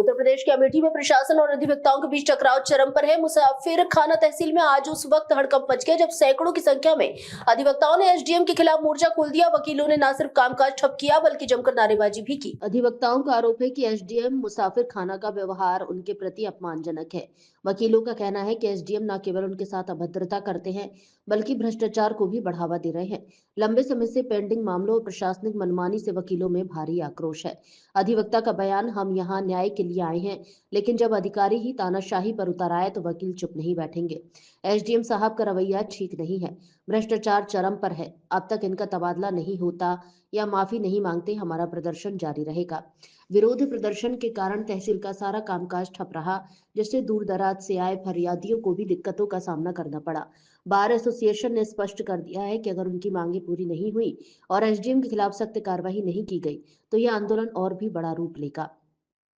उत्तर प्रदेश के अमेठी में प्रशासन और अधिवक्ताओं के बीच टकराव चरम पर है। मुसाफिर खाना तहसील में आज उस वक्त हड़कंप मच गया जब सैकड़ों की संख्या में अधिवक्ताओं ने एसडीएम के खिलाफ मोर्चा खोल दिया। वकीलों ने न सिर्फ कामकाज ठप किया बल्कि जमकर नारेबाजी भी की। अधिवक्ताओं का आरोप है कि एसडीएम मुसाफिर खाना का व्यवहार उनके प्रति अपमानजनक है। वकीलों का कहना है कि एसडीएम न केवल उनके साथ अभद्रता करते हैं बल्कि भ्रष्टाचार को भी बढ़ावा दे रहे हैं। लंबे समय से पेंडिंग मामलों और प्रशासनिक मनमानी से वकीलों में भारी आक्रोश है। अधिवक्ता का बयान, हम यहाँ न्याय के लिए आए हैं, लेकिन जब अधिकारी ही तानाशाही पर उतर आए तो वकील चुप नहीं बैठेंगे। एसडीएम साहब का रवैया ठीक नहीं है, भ्रष्टाचार चरम पर है। अब तक इनका तबादला नहीं होता या माफी नहीं मांगते, हमारा प्रदर्शन जारी रहेगा। विरोध प्रदर्शन के कारण तहसील का सारा कामकाज ठप रहा, जिससे दूर दराज से आए फरियादियों को भी दिक्कतों का सामना करना पड़ा। बार एसोसिएशन ने स्पष्ट कर दिया है कि अगर उनकी मांगे पूरी नहीं हुई और एसडीएम के खिलाफ सख्त कार्रवाई नहीं की गई तो यह आंदोलन और भी बड़ा रूप लेगा।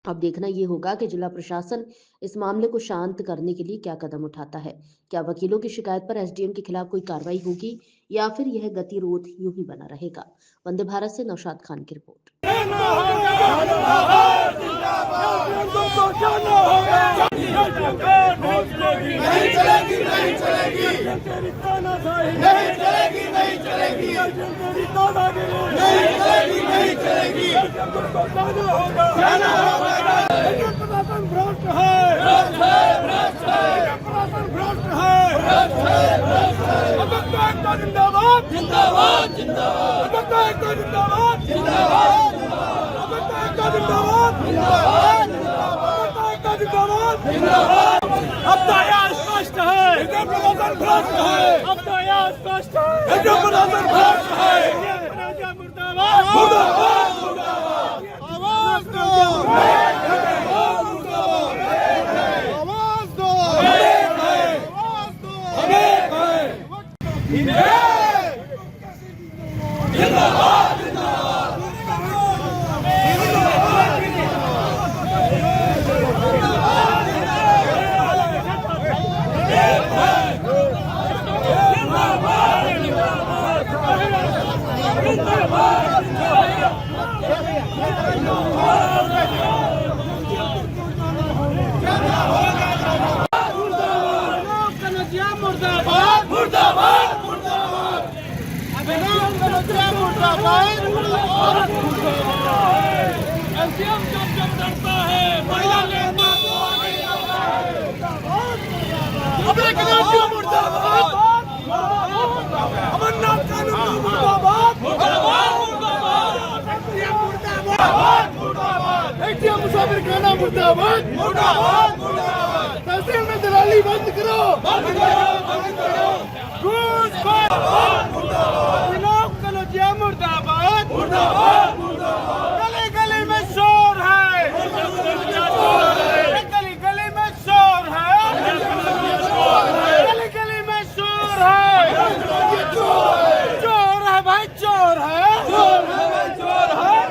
अब देखना ये होगा कि जिला प्रशासन इस मामले को शांत करने के लिए क्या कदम उठाता है। क्या वकीलों की शिकायत पर एसडीएम के खिलाफ कोई कार्रवाई होगी या फिर यह गतिरोध यूं ही बना रहेगा। वंदे भारत से नौशाद खान की रिपोर्ट। जिंदाबाद जिंदाबाद जिंदाबाद जिंदाबाद जिंदाबाद जिंदाबाद। अब तो यह स्पष्ट है, प्रशासन भ्रष्ट है। अब तो यह स्पष्ट है, प्रशासन भ्रष्ट है। मुर्दाबाद मुर्दाबाद मुर्दाबाद, आवाज दो, आवाज दो, आवाज दो, जिंदाबाद जिंदाबाद। एसडीएम जब डरता है महिला नेता को मुर्दाबाद, अमरनाथ कानून मुर्दाबाद, एसडीएम मुसाफिर खाना मुर्दाबाद, तहसील में दलाली बंद करो, बंद करो, बंद करो। कनौजिया मुर्दाबाद, मुर्दाबाद, गली गली में शोर है, गली गली में शोर है, गली गली में शोर है, चोर है भाई, चोर है, चोर है भाई, चोर है।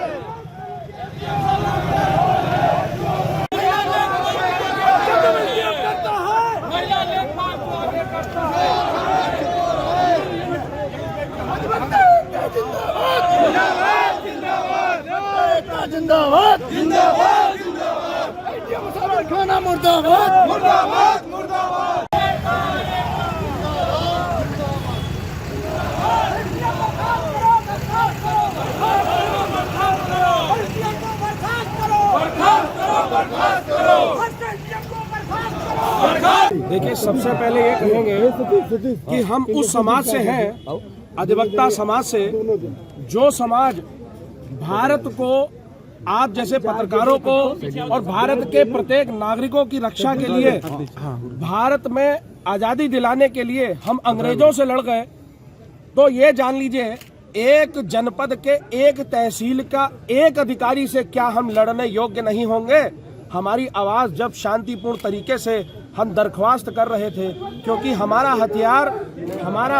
जिंदाबाद जिंदाबाद जिंदाबाद, एसडीएम मुसाफिर खाना मुर्दाबाद, मुर्दाबाद मुर्दाबाद। देखिए, सबसे पहले ये कहेंगे कि हम उस समाज से हैं, अधिवक्ता समाज से, जो समाज भारत को, आप जैसे पत्रकारों को और भारत के प्रत्येक नागरिकों की रक्षा के लिए, भारत में आजादी दिलाने के लिए हम अंग्रेजों से लड़ गए। तो ये जान लीजिए, एक जनपद के एक तहसील का एक अधिकारी से क्या हम लड़ने योग्य नहीं होंगे? हमारी आवाज जब शांतिपूर्ण तरीके से हम दरख्वास्त कर रहे थे, क्योंकि हमारा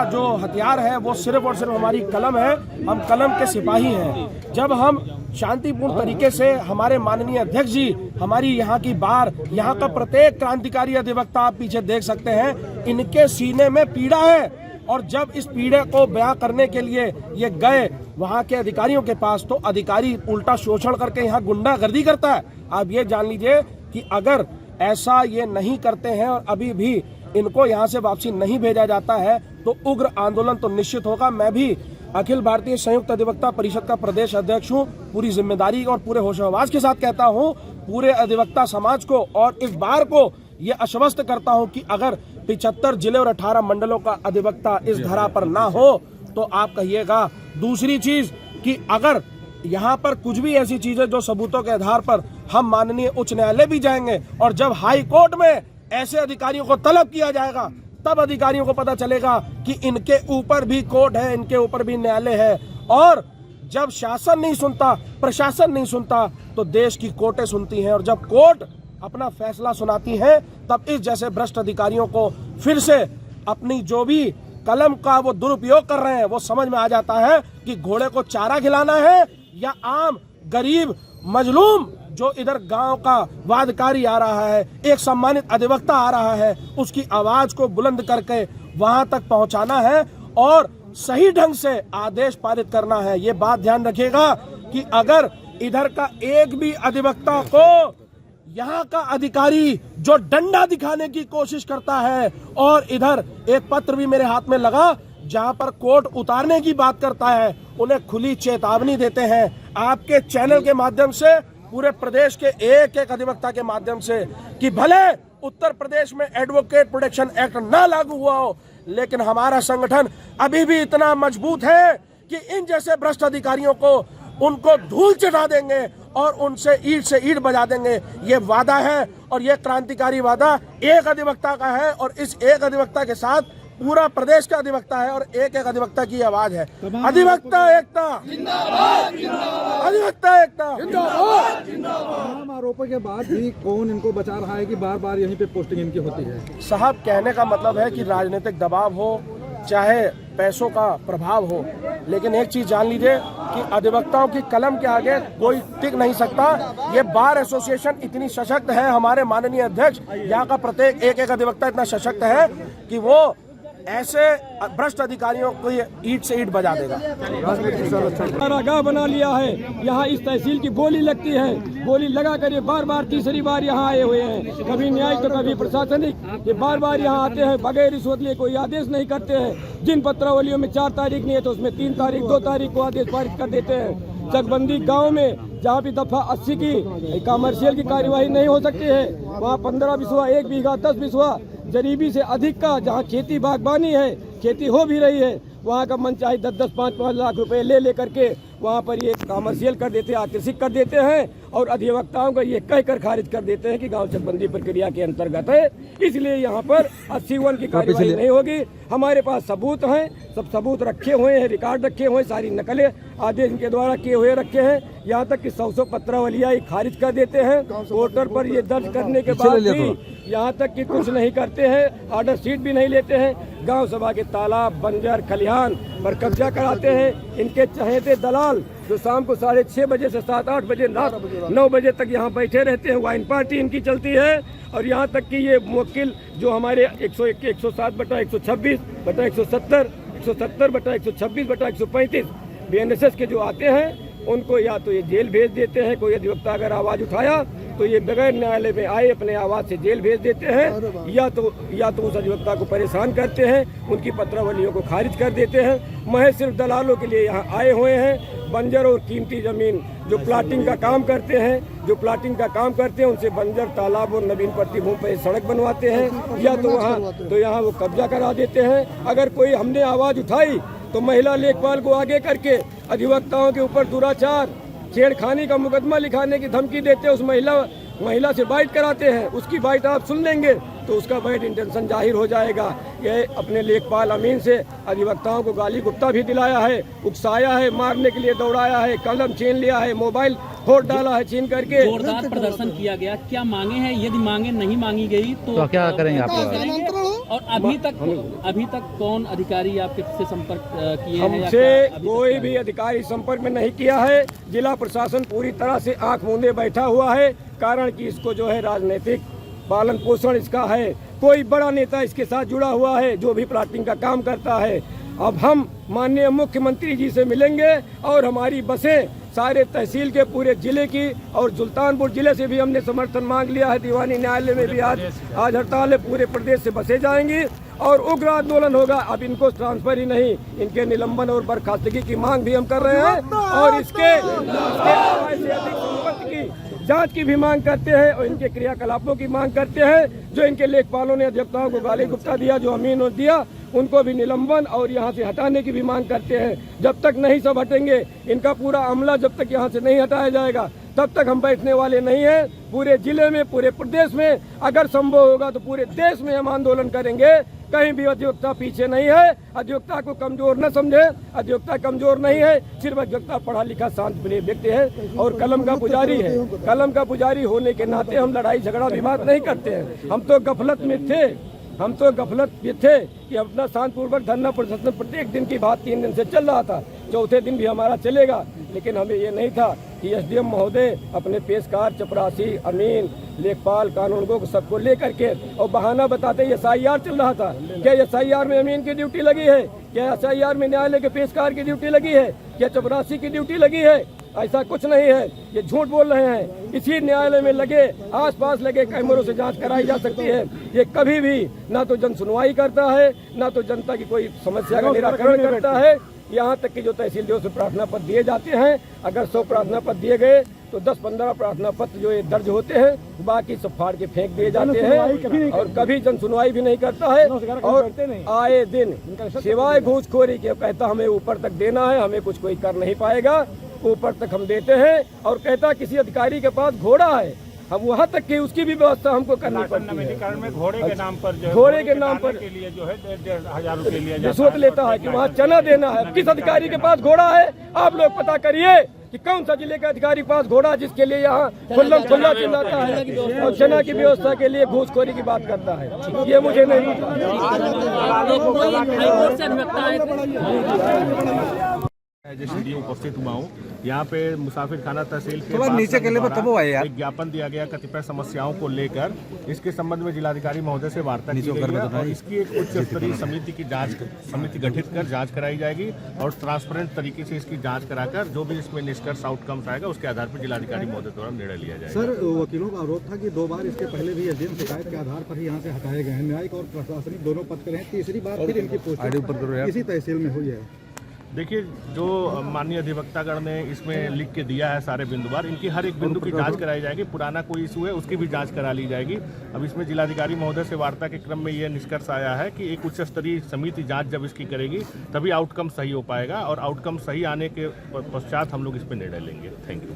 जो हथियार है वो सिर्फ और सिर्फ हमारी कलम है, हम कलम के सिपाही हैं। जब हम शांतिपूर्ण तरीके से, हमारे माननीय अध्यक्ष जी, हमारी यहाँ की बार, यहाँ का प्रत्येक क्रांतिकारी अधिवक्ता आप पीछे देख सकते हैं, इनके सीने में पीड़ा है और जब इस पीड़े को बयां करने के लिए ये गए वहां के अधिकारियों के पास, तो अधिकारी उल्टा शोषण करके यहाँ गुंडागर्दी करता है। आप ये जान लीजिए कि अगर ऐसा ये नहीं करते हैं और अभी भी इनको यहाँ से वापसी नहीं भेजा जाता है तो उग्र आंदोलन तो निश्चित होगा। मैं भी अखिल भारतीय संयुक्त अधिवक्ता परिषद का प्रदेश अध्यक्ष हूँ। पूरी जिम्मेदारी और पूरे होशोहवास के साथ कहता हूँ पूरे अधिवक्ता समाज को और इस बार को ये आश्वस्त करता हूँ कि अगर 75 जिले और 18 मंडलों का अधिवक्ता इस धरा पर ना हो तो आप कहिएगा। दूसरी चीज कि अगर यहाँ पर कुछ भी ऐसी चीजें जो सबूतों के आधार पर हम माननीय उच्च न्यायालय भी जाएंगे और जब हाई कोर्ट में ऐसे अधिकारियों को तलब किया जाएगा तब अधिकारियों को पता चलेगा कि इनके ऊपर भी कोर्ट है, इनके ऊपर भी न्यायालय है। और जब शासन नहीं सुनता, प्रशासन नहीं सुनता तो देश की कोर्टें सुनती हैं और जब कोर्ट अपना फैसला सुनाती है तब इस जैसे भ्रष्ट अधिकारियों को फिर से अपनी जो भी कलम का वो दुरुपयोग कर रहे हैं वो समझ में आ जाता है कि घोड़े को चारा खिलाना है या आम गरीब मजलूम जो इधर गांव का वादकारी आ रहा है, एक सम्मानित अधिवक्ता आ रहा है, उसकी आवाज को बुलंद करके वहां तक पहुंचाना है और सही ढंग से आदेश पारित करना है। ये बात ध्यान रखिएगा कि अगर इधर का एक भी अधिवक्ता को यहाँ का अधिकारी जो डंडा दिखाने की कोशिश करता है और इधर एक पत्र भी मेरे हाथ में लगा जहाँ पर कोर्ट उतारने की बात करता है, उन्हें खुली चेतावनी देते हैं आपके चैनल के माध्यम से, पूरे प्रदेश के एक एक अधिवक्ता के माध्यम से कि भले उत्तर प्रदेश में एडवोकेट प्रोटेक्शन एक्ट ना लागू हुआ हो लेकिन हमारा संगठन अभी भी इतना मजबूत है कि इन जैसे भ्रष्ट अधिकारियों को उनको धूल चटा देंगे और उनसे ईंट से ईंट बजा देंगे। ये वादा है और ये क्रांतिकारी वादा एक अधिवक्ता का है और इस एक अधिवक्ता के साथ पूरा प्रदेश का अधिवक्ता है और एक एक अधिवक्ता की आवाज है। अधिवक्ता एकता जिंदाबाद, अधिवक्ता एकता जिंदाबाद। तमाम आरोपों के बाद भी कौन इनको बचा रहा है कि बार बार यहीं पे पोस्टिंग इनकी होती है? साहब, कहने का मतलब है कि राजनीतिक दबाव हो चाहे पैसों का प्रभाव हो, लेकिन एक चीज जान लीजिए कि अधिवक्ताओं की कलम के आगे कोई टिक नहीं सकता। ये बार एसोसिएशन इतनी सशक्त है, हमारे माननीय अध्यक्ष यहाँ का प्रत्येक एक एक अधिवक्ता इतना सशक्त है कि वो ऐसे भ्रष्ट अधिकारियों को ये ईंट से ईंट बजा देगा। कारागाह बना लिया है, यहाँ इस तहसील की बोली लगती है, बोली लगा कर ये बार बार तीसरी बार यहाँ आए हुए हैं, कभी न्यायिक तो कभी प्रशासनिक, ये बार बार यहाँ आते हैं बगैर रिश्वत लिए, कोई आदेश नहीं करते हैं। जिन पत्रावलियों में 4 तारीख नहीं है तो उसमें 3 तारीख 2 तारीख को आदेश पारित कर देते हैं। चकबंदी गांव में जहाँ भी दफा 80 की कमर्शियल की कार्यवाही नहीं हो सकती है वहाँ 15 बिस्वा 1 बीघा 10 बिस्वा गरीबी से अधिक का जहाँ खेती बागबानी है, खेती हो भी रही है, वहाँ का मन चाहे 10-10 5-5 लाख रुपए ले करके वहाँ पर ये कमर्शियल कर देते हैं, आकर्षित कर देते हैं और अधिवक्ताओं को ये कहकर खारिज कर देते हैं कि गांव चकबंदी प्रक्रिया के अंतर्गत है, इसलिए यहाँ पर 81 की कार्यवाही नहीं होगी। हमारे पास सबूत हैं, सब सबूत रखे हुए हैं, रिकॉर्ड रखे हुए हैं, सारी नकलें आदेश के द्वारा किए हुए रखे हैं। यहाँ तक कि 100 पत्रावलियाँ खारिज कर देते हैं पोर्टल पर ये दर्ज करने के बाद भी, यहाँ तक कि कुछ नहीं करते हैं, ऑर्डर शीट भी नहीं लेते हैं। गांव सभा के तालाब बंजर खलिहान पर कब्जा कराते हैं। इनके चहेते दलाल जो शाम को 6:30 बजे से 7-8 बजे रात 9 बजे तक यहाँ बैठे रहते हैं, वाइन पार्टी इनकी चलती है। और यहाँ तक कि ये मुवक्किल जो हमारे 107/126/170 170/126/135 BNSS के जो आते हैं उनको या तो ये जेल भेज देते हैं, कोई अधिवक्ता अगर आवाज उठाया तो ये बगैर न्यायालय में आए अपने आवाज से जेल भेज देते हैं, या तो उस अधिवक्ता को परेशान करते हैं, उनकी पत्रावलियों को खारिज कर देते हैं। महज सिर्फ दलालों के लिए यहाँ आए हुए हैं। बंजर और कीमती जमीन जो प्लाटिंग का काम करते हैं उनसे बंजर तालाब और नवीन पट्टी भूमि पर सड़क बनवाते हैं, या तो यहाँ वो कब्जा करा देते हैं। अगर कोई हमने आवाज उठाई तो महिला लेखपाल को आगे करके अधिवक्ताओं के ऊपर दुराचार छेड़खानी का मुकदमा लिखाने की धमकी देते हैं। उस महिला से बाइट कराते हैं, उसकी बाइट आप सुन लेंगे तो उसका बाइट इंटेंशन जाहिर हो जाएगा। ये अपने लेखपाल अमीन से अधिवक्ताओं को गाली गुप्ता भी दिलाया है, उकसाया है, मारने के लिए दौड़ाया है, कलम छीन लिया है, मोबाइल फोड़ डाला है छीन करके। जोरदार प्रदर्शन किया गया, क्या मांगे हैं? यदि मांगे नहीं मांगी गई तो क्या करेंगे आप? और अभी तक कौन अधिकारी आपके से संपर्क किए हैं? हमसे कोई भी अधिकारी संपर्क में नहीं किया है। जिला प्रशासन पूरी तरह से आंख मूंदे बैठा हुआ है, कारण कि इसको जो है राजनीतिक पालन पोषण इसका है। कोई बड़ा नेता इसके साथ जुड़ा हुआ है जो भी प्लाटिंग का काम करता है। अब हम माननीय मुख्यमंत्री जी से मिलेंगे और हमारी बसें सारे तहसील के पूरे जिले की और सुल्तानपुर जिले से भी हमने समर्थन मांग लिया है। दीवानी न्यायालय में भी आज हड़ताल है, पूरे प्रदेश से बसें जाएंगी और उग्र आंदोलन होगा। अब इनको ट्रांसफर ही नहीं, इनके निलंबन और बर्खास्तगी की मांग भी हम कर रहे हैं और इसके अधिक संपत्ति की जांच की भी मांग करते हैं और इनके क्रियाकलापों की मांग करते हैं। जो इनके लेखपालों ने अधिवक्ताओं को गाली गुप्ता दिया, जो अमीन और दिया, उनको भी निलंबन और यहाँ से हटाने की भी मांग करते हैं। जब तक नहीं सब हटेंगे, इनका पूरा अमला जब तक यहाँ से नहीं हटाया जाएगा, तब तक हम बैठने वाले नहीं हैं। पूरे जिले में, पूरे प्रदेश में, अगर संभव होगा तो पूरे देश में हम आंदोलन करेंगे। कहीं भी अधिवक्ता पीछे नहीं है। अधिवक्ता को कमजोर न समझे, अधिवक्ता कमजोर नहीं है। सिर्फ अधिवक्ता पढ़ा लिखा शांत प्रिय व्यक्ति है और कलम का पुजारी है। कलम का पुजारी होने के नाते हम लड़ाई झगड़ा विवाद नहीं करते हैं। हम तो गफलत में थे कि अपना शांतिपूर्वक धरना प्रदर्शन प्रत्येक दिन की बात 3 दिन से चल रहा था, चौथे दिन भी हमारा चलेगा। लेकिन हमें ये नहीं था कि एसडीएम महोदय अपने पेशकार, चपरासी, अमीन, लेखपाल, कानूनगो को सबको लेकर के और बहाना बताते एसआईआर चल रहा था। क्या एसआईआर में अमीन की ड्यूटी लगी है? क्या एसआईआर में न्यायालय के पेशकार की ड्यूटी लगी है? क्या चपरासी की ड्यूटी लगी है? ऐसा कुछ नहीं है, ये झूठ बोल रहे हैं। इसी न्यायालय में लगे, आसपास लगे कैमरों से जांच कराई जा सकती है। ये कभी भी ना तो जन सुनवाई करता है, ना तो जनता की कोई समस्या का निराकरण करता है। यहाँ तक कि जो तहसील जो प्रार्थना पत्र दिए जाते हैं, अगर 100 प्रार्थना पत्र दिए गए तो 10-15 प्रार्थना पत्र जो ये दर्ज होते हैं, बाकी सब फाड़ के फेंक दिए जाते हैं और कभी जन सुनवाई भी नहीं करता है। और आए दिन सिवाय घूसखोरी के कहता हमें ऊपर तक देना है, हमें कुछ कोई कर नहीं पाएगा। ऊपर तक हम देते हैं और कहता किसी अधिकारी के पास घोड़ा है, हम वहाँ तक की उसकी भी व्यवस्था हमको करनी पड़ती है। में घोड़े के नाम पर घोड़े के नाम पर के लिए जो है 1,500 रुपये लिया जाता रिश्वत लेता है कि वहाँ चना देना है। किस अधिकारी के पास घोड़ा है? आप लोग पता करिए कि कौन सा जिले का अधिकारी पास घोड़ा जिसके लिए यहाँ खुल्ला चिल्लाता है और चना की व्यवस्था के लिए घूसखोरी की बात करता है। ये मुझे नहीं जैसे उपस्थित हुआ हूँ। यहाँ पे मुसाफिर खाना तहसील के नीचे के लिए तब आए यार। एक ज्ञापन दिया गया कतिपय समस्याओं को लेकर। इसके संबंध में जिलाधिकारी महोदय से वार्ता की गई है और इसकी एक उच्च स्तरीय समिति गठित कर जांच कराई जाएगी और ट्रांसपेरेंट तरीके से इसकी जांच कराकर जो भी इसमें निष्कर्ष आउटकम्स आएगा उसके आधार पर जिलाधिकारी महोदय द्वारा निर्णय लिया जाएगा। सर, वकीलों का आरोप था कि 2 बार इसके पहले भी एसडीएम शिकायत के आधार पर ही यहाँ से हटाए गए हैं। न्यायिक और प्रशासनिक दोनों पद पर हैं। तीसरी बार फिर इनकी पोस्टिंग इसी तहसील में हुई है। देखिए, जो माननीय अधिवक्तागण ने इसमें लिख के दिया है सारे बिंदुवार, इनकी हर एक बिंदु की जांच कराई जाएगी। पुराना कोई इशू है उसकी भी जांच करा ली जाएगी। अब इसमें जिलाधिकारी महोदय से वार्ता के क्रम में यह निष्कर्ष आया है कि एक उच्च स्तरीय समिति जांच जब इसकी करेगी तभी आउटकम सही हो पाएगा और आउटकम सही आने के पश्चात हम लोग इस पर निर्णय लेंगे। Thank you.